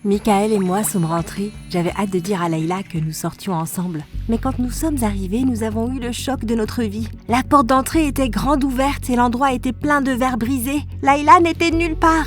Michael et moi sommes rentrés. J'avais hâte de dire à Layla que nous sortions ensemble. Mais quand nous sommes arrivés, nous avons eu le choc de notre vie. La porte d'entrée était grande ouverte et l'endroit était plein de verres brisés. Layla n'était nulle part.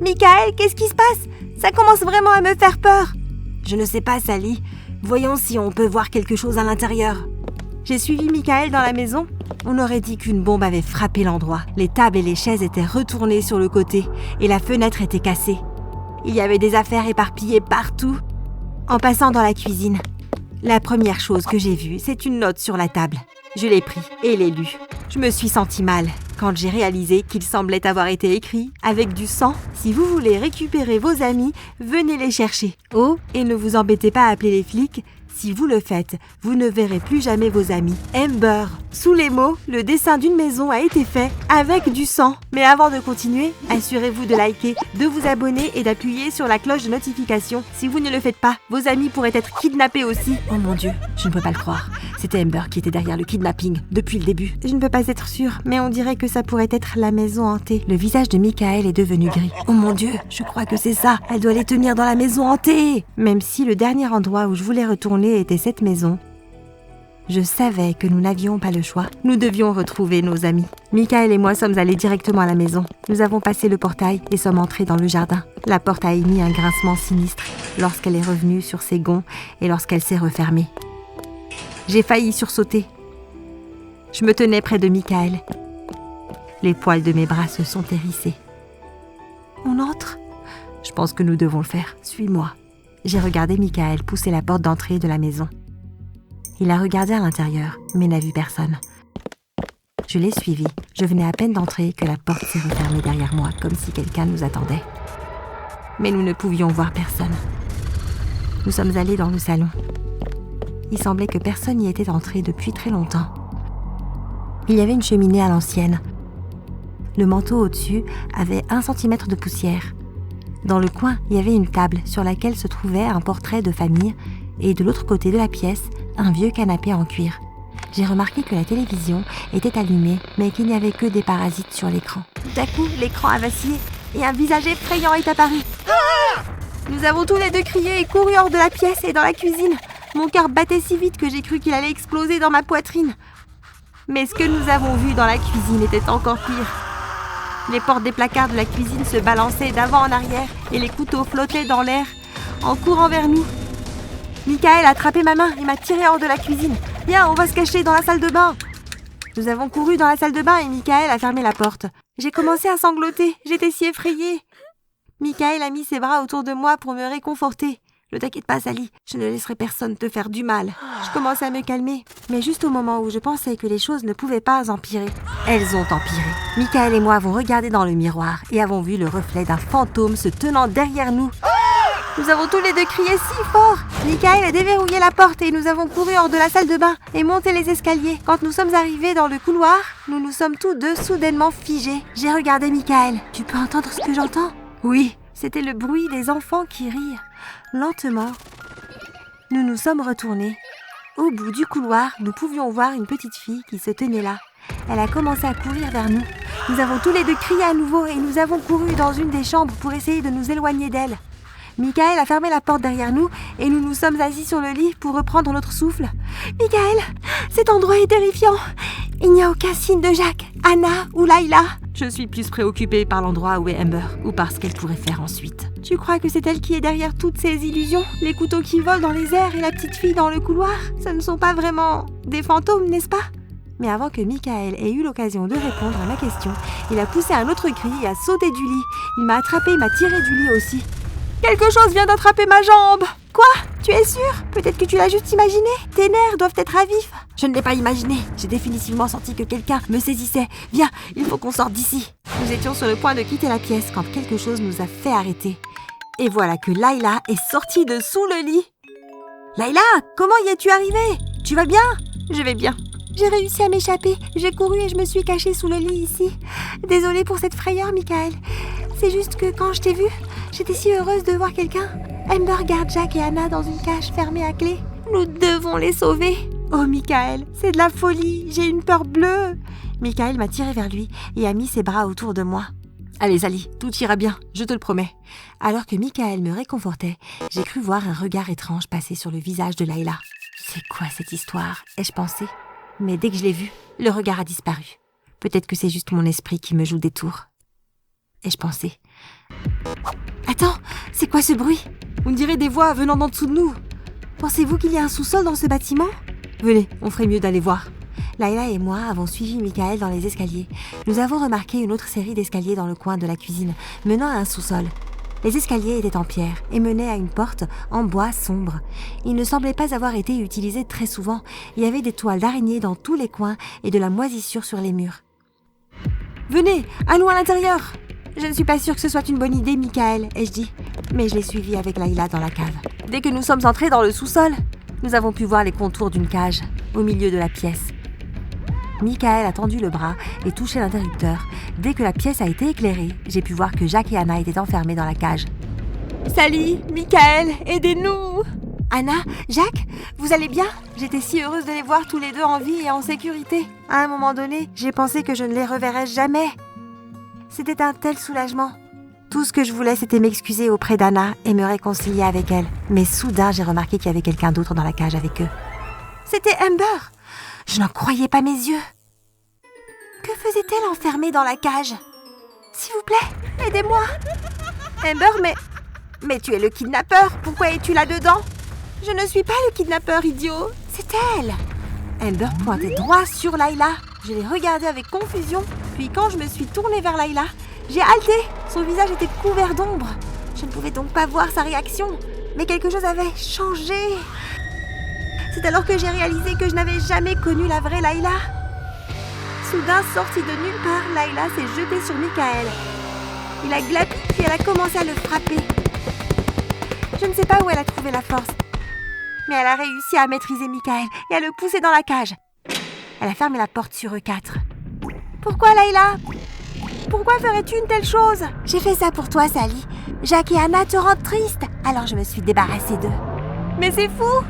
Michael, qu'est-ce qui se passe? Ça commence vraiment à me faire peur. Je ne sais pas, Sally. Voyons si on peut voir quelque chose à l'intérieur. J'ai suivi Michael dans la maison. On aurait dit qu'une bombe avait frappé l'endroit. Les tables et les chaises étaient retournées sur le côté et la fenêtre était cassée. Il y avait des affaires éparpillées partout. En passant dans la cuisine, la première chose que j'ai vue, c'est une note sur la table. Je l'ai pris et l'ai lue. Je me suis sentie mal quand j'ai réalisé qu'il semblait avoir été écrit avec du sang. Si vous voulez récupérer vos amis, venez les chercher. Oh, et ne vous embêtez pas à appeler les flics. Si vous le faites, vous ne verrez plus jamais vos amis. Amber. Sous les mots, le dessin d'une maison a été fait avec du sang. Mais avant de continuer, assurez-vous de liker, de vous abonner et d'appuyer sur la cloche de notification. Si vous ne le faites pas, vos amis pourraient être kidnappés aussi. Oh mon Dieu, je ne peux pas le croire. C'était Amber qui était derrière le kidnapping depuis le début. Je ne peux pas être sûre, mais on dirait que ça pourrait être la maison hantée. Le visage de Michael est devenu gris. Oh mon Dieu, je crois que c'est ça. Elle doit les tenir dans la maison hantée. Même si le dernier endroit où je voulais retourner était cette maison, je savais que nous n'avions pas le choix. Nous devions retrouver nos amis. Michael et moi sommes allés directement à la maison. Nous avons passé le portail et sommes entrés dans le jardin. La porte a émis un grincement sinistre lorsqu'elle est revenue sur ses gonds et lorsqu'elle s'est refermée. J'ai failli sursauter. Je me tenais près de Michael. Les poils de mes bras se sont hérissés. On entre? Je pense que nous devons le faire. Suis-moi. J'ai regardé Michael pousser la porte d'entrée de la maison. Il a regardé à l'intérieur, mais n'a vu personne. Je l'ai suivi. Je venais à peine d'entrer que la porte s'est refermée derrière moi, comme si quelqu'un nous attendait. Mais nous ne pouvions voir personne. Nous sommes allés dans le salon. Il semblait que personne n'y était entré depuis très longtemps. Il y avait une cheminée à l'ancienne. Le manteau au-dessus avait 1 centimètre de poussière. Dans le coin, il y avait une table sur laquelle se trouvait un portrait de famille et de l'autre côté de la pièce, un vieux canapé en cuir. J'ai remarqué que la télévision était allumée, mais qu'il n'y avait que des parasites sur l'écran. Tout à coup, l'écran a vacillé et un visage effrayant est apparu. Ah! Nous avons tous les deux crié et couru hors de la pièce et dans la cuisine. Mon cœur battait si vite que j'ai cru qu'il allait exploser dans ma poitrine. Mais ce que nous avons vu dans la cuisine était encore pire. Les portes des placards de la cuisine se balançaient d'avant en arrière et les couteaux flottaient dans l'air en courant vers nous. Michael a attrapé ma main et m'a tiré hors de la cuisine. « Viens, on va se cacher dans la salle de bain !» Nous avons couru dans la salle de bain et Michael a fermé la porte. J'ai commencé à sangloter, j'étais si effrayée. Michael a mis ses bras autour de moi pour me réconforter. « Ne t'inquiète pas, Sally, je ne laisserai personne te faire du mal. » Je commençais à me calmer, mais juste au moment où je pensais que les choses ne pouvaient pas empirer, elles ont empiré. Michael et moi avons regardé dans le miroir et avons vu le reflet d'un fantôme se tenant derrière nous. Nous avons tous les deux crié si fort. Michael a déverrouillé la porte et nous avons couru hors de la salle de bain et monté les escaliers. Quand nous sommes arrivés dans le couloir, nous nous sommes tous deux soudainement figés. J'ai regardé Michael. « Tu peux entendre ce que j'entends ?» « Oui. » C'était le bruit des enfants qui rient. Lentement, nous nous sommes retournés. Au bout du couloir, nous pouvions voir une petite fille qui se tenait là. Elle a commencé à courir vers nous. Nous avons tous les deux crié à nouveau et nous avons couru dans une des chambres pour essayer de nous éloigner d'elle. Michael a fermé la porte derrière nous et nous nous sommes assis sur le lit pour reprendre notre souffle. « Michael, cet endroit est terrifiant. Il n'y a aucun signe de Jack, Anna ou Layla. » Je suis plus préoccupée par l'endroit où est Amber ou par ce qu'elle pourrait faire ensuite. Tu crois que c'est elle qui est derrière toutes ces illusions? Les couteaux qui volent dans les airs et la petite fille dans le couloir? Ce ne sont pas vraiment des fantômes, n'est-ce pas? Mais avant que Michael ait eu l'occasion de répondre à ma question, il a poussé un autre cri et a sauté du lit. Il m'a attrapé et m'a tiré du lit aussi. Quelque chose vient d'attraper ma jambe! Quoi? Tu es sûre? Peut-être que tu l'as juste imaginé? Tes nerfs doivent être à vif. Je ne l'ai pas imaginé. J'ai définitivement senti que quelqu'un me saisissait. Viens, il faut qu'on sorte d'ici. Nous étions sur le point de quitter la pièce quand quelque chose nous a fait arrêter. Et voilà que Layla est sortie de sous le lit. Layla, comment y es-tu arrivée? Tu vas bien? Je vais bien. J'ai réussi à m'échapper. J'ai couru et je me suis cachée sous le lit ici. Désolée pour cette frayeur, Michael. C'est juste que quand je t'ai vue, j'étais si heureuse de voir quelqu'un. Amber garde Jack et Anna dans une cage fermée à clé. Nous devons les sauver. Oh, Michael, c'est de la folie. J'ai une peur bleue. Michael m'a tiré vers lui et a mis ses bras autour de moi. Allez, Sally, tout ira bien, je te le promets. Alors que Michael me réconfortait, j'ai cru voir un regard étrange passer sur le visage de Layla. C'est quoi cette histoire, ai-je pensé. Mais dès que je l'ai vu, le regard a disparu. Peut-être que c'est juste mon esprit qui me joue des tours. Ai-je pensé. Attends, c'est quoi ce bruit? On dirait des voix venant d'en dessous de nous. Pensez-vous qu'il y a un sous-sol dans ce bâtiment? Venez, on ferait mieux d'aller voir. Layla et moi avons suivi Michael dans les escaliers. Nous avons remarqué une autre série d'escaliers dans le coin de la cuisine, menant à un sous-sol. Les escaliers étaient en pierre et menaient à une porte en bois sombre. Ils ne semblaient pas avoir été utilisés très souvent. Il y avait des toiles d'araignée dans tous les coins et de la moisissure sur les murs. Venez, allons à l'intérieur! Je ne suis pas sûre que ce soit une bonne idée, Michael, ai-je dit. Mais je l'ai suivi avec Layla dans la cave. Dès que nous sommes entrés dans le sous-sol, nous avons pu voir les contours d'une cage au milieu de la pièce. Michael a tendu le bras et touché l'interrupteur. Dès que la pièce a été éclairée, j'ai pu voir que Jacques et Anna étaient enfermés dans la cage. Sally, Michael, aidez-nous! Anna, Jacques, vous allez bien? J'étais si heureuse de les voir tous les deux en vie et en sécurité. À un moment donné, j'ai pensé que je ne les reverrais jamais. C'était un tel soulagement. Tout ce que je voulais, c'était m'excuser auprès d'Anna et me réconcilier avec elle. Mais soudain, j'ai remarqué qu'il y avait quelqu'un d'autre dans la cage avec eux. C'était Amber! Je n'en croyais pas mes yeux. Que faisait-elle enfermée dans la cage? S'il vous plaît, aidez-moi. Amber, mais tu es le kidnappeur. Pourquoi es-tu là-dedans? Je ne suis pas le kidnappeur, idiot. C'est elle. Amber pointait droit sur Layla. Je l'ai regardée avec confusion. Puis quand je me suis tournée vers Layla, j'ai halté. Son visage était couvert d'ombre. Je ne pouvais donc pas voir sa réaction. Mais quelque chose avait changé. C'est alors que j'ai réalisé que je n'avais jamais connu la vraie Layla. Soudain, sortie de nulle part, Layla s'est jetée sur Michael. Il a glapé puis elle a commencé à le frapper. Je ne sais pas où elle a trouvé la force, mais elle a réussi à maîtriser Michael et à le pousser dans la cage. Elle a fermé la porte sur eux quatre. Pourquoi, Layla? Pourquoi ferais-tu une telle chose? J'ai fait ça pour toi, Sally. Jacques et Anna te rendent triste, alors je me suis débarrassée d'eux. Mais c'est fou!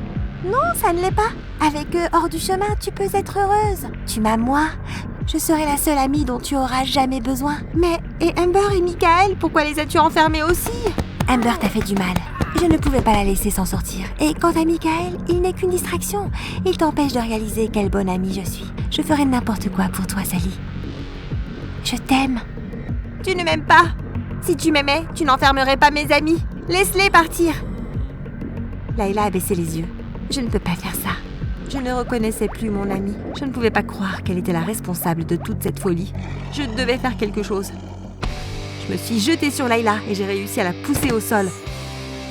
Non, ça ne l'est pas. Avec eux hors du chemin, tu peux être heureuse. Tu m'as moi. Je serai la seule amie dont tu auras jamais besoin. Mais, et Amber et Michael, pourquoi les as-tu enfermés aussi? Amber t'a fait du mal. Je ne pouvais pas la laisser s'en sortir. Et quant à Michael, il n'est qu'une distraction. Il t'empêche de réaliser quelle bonne amie je suis. Je ferai n'importe quoi pour toi, Sally. Je t'aime. Tu ne m'aimes pas. Si tu m'aimais, tu n'enfermerais pas mes amis. Laisse-les partir. Layla a baissé les yeux. Je ne peux pas faire ça. Je ne reconnaissais plus mon amie. Je ne pouvais pas croire qu'elle était la responsable de toute cette folie. Je devais faire quelque chose. Je me suis jetée sur Layla et j'ai réussi à la pousser au sol.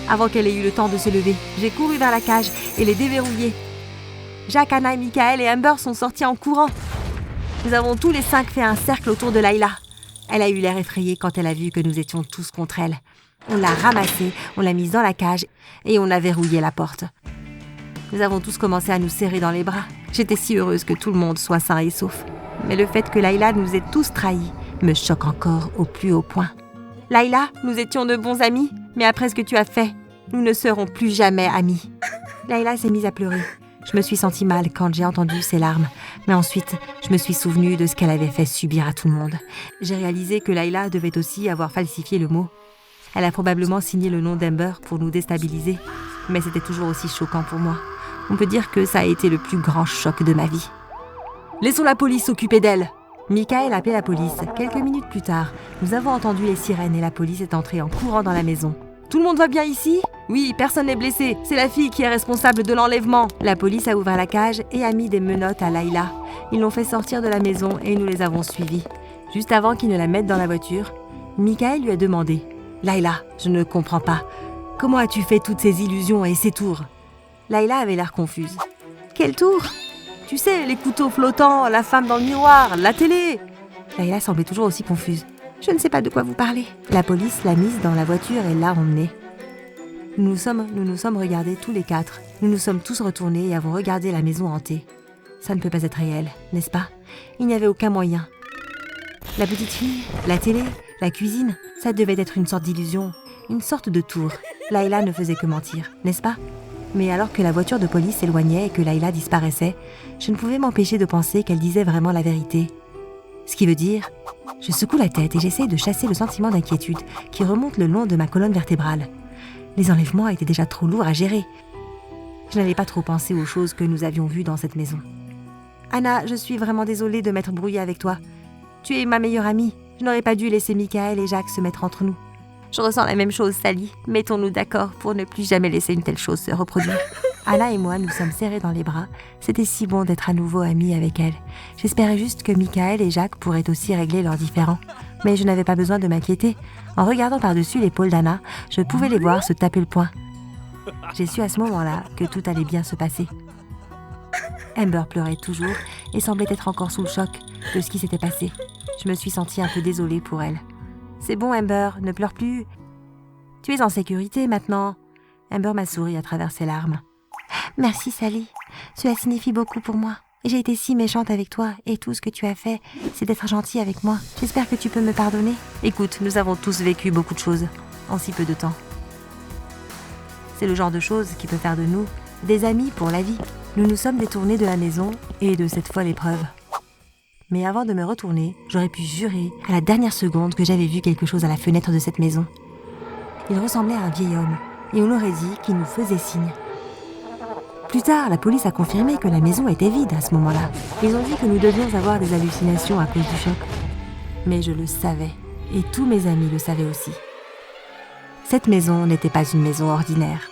Avant qu'elle ait eu le temps de se lever, j'ai couru vers la cage et l'ai déverrouillée. Jacques, Anna, Michael et Amber sont sortis en courant. Nous avons tous les 5 fait un cercle autour de Layla. Elle a eu l'air effrayée quand elle a vu que nous étions tous contre elle. On l'a ramassée, on l'a mise dans la cage et on a verrouillé la porte. Nous avons tous commencé à nous serrer dans les bras. J'étais si heureuse que tout le monde soit sain et sauf. Mais le fait que Layla nous ait tous trahis me choque encore au plus haut point. Layla, nous étions de bons amis, mais après ce que tu as fait, nous ne serons plus jamais amis. Layla s'est mise à pleurer. Je me suis sentie mal quand j'ai entendu ses larmes. Mais ensuite, je me suis souvenue de ce qu'elle avait fait subir à tout le monde. J'ai réalisé que Layla devait aussi avoir falsifié le mot. Elle a probablement signé le nom d'Amber pour nous déstabiliser. Mais c'était toujours aussi choquant pour moi. On peut dire que ça a été le plus grand choc de ma vie. Laissons la police s'occuper d'elle. Michael a appelé la police. Quelques minutes plus tard, nous avons entendu les sirènes et la police est entrée en courant dans la maison. Tout le monde va bien ici? Oui, personne n'est blessé. C'est la fille qui est responsable de l'enlèvement. La police a ouvert la cage et a mis des menottes à Layla. Ils l'ont fait sortir de la maison et nous les avons suivis. Juste avant qu'ils ne la mettent dans la voiture, Michael lui a demandé « Layla, je ne comprends pas. Comment as-tu fait toutes ces illusions et ces tours ?» Layla avait l'air confuse. « Quel tour? Tu sais, les couteaux flottants, la femme dans le miroir, la télé !» Layla semblait toujours aussi confuse. « Je ne sais pas de quoi vous parlez. » La police l'a mise dans la voiture et l'a emmenée. Nous nous sommes regardés tous les 4. Nous nous sommes tous retournés et avons regardé la maison hantée. Ça ne peut pas être réel, n'est-ce pas? Il n'y avait aucun moyen. La petite fille, la télé, la cuisine, ça devait être une sorte d'illusion, une sorte de tour. Layla ne faisait que mentir, n'est-ce pas? Mais alors que la voiture de police s'éloignait et que Layla disparaissait, je ne pouvais m'empêcher de penser qu'elle disait vraiment la vérité. Ce qui veut dire, je secoue la tête et j'essaye de chasser le sentiment d'inquiétude qui remonte le long de ma colonne vertébrale. Les enlèvements étaient déjà trop lourds à gérer. Je n'allais pas trop penser aux choses que nous avions vues dans cette maison. Anna, je suis vraiment désolée de m'être brouillée avec toi. Tu es ma meilleure amie. Je n'aurais pas dû laisser Michael et Jacques se mettre entre nous. Je ressens la même chose, Sally. Mettons-nous d'accord pour ne plus jamais laisser une telle chose se reproduire. Anna et moi nous sommes serrés dans les bras. C'était si bon d'être à nouveau amis avec elle. J'espérais juste que Michael et Jacques pourraient aussi régler leurs différends. Mais je n'avais pas besoin de m'inquiéter. En regardant par-dessus l'épaule d'Anna, je pouvais les voir se taper le poing. J'ai su à ce moment-là que tout allait bien se passer. Amber pleurait toujours et semblait être encore sous le choc de ce qui s'était passé. Je me suis sentie un peu désolée pour elle. « C'est bon, Amber, ne pleure plus. Tu es en sécurité maintenant. » Amber m'a souri à travers ses larmes. « Merci, Sally. Cela signifie beaucoup pour moi. J'ai été si méchante avec toi et tout ce que tu as fait, c'est d'être gentille avec moi. J'espère que tu peux me pardonner. » Écoute, nous avons tous vécu beaucoup de choses en si peu de temps. C'est le genre de choses qui peut faire de nous des amis pour la vie. Nous nous sommes détournés de la maison et de cette folle épreuve. Mais avant de me retourner, j'aurais pu jurer à la dernière seconde que j'avais vu quelque chose à la fenêtre de cette maison. Il ressemblait à un vieil homme et on aurait dit qu'il nous faisait signe. Plus tard, la police a confirmé que la maison était vide à ce moment-là. Ils ont dit que nous devions avoir des hallucinations à cause du choc. Mais je le savais et tous mes amis le savaient aussi. Cette maison n'était pas une maison ordinaire.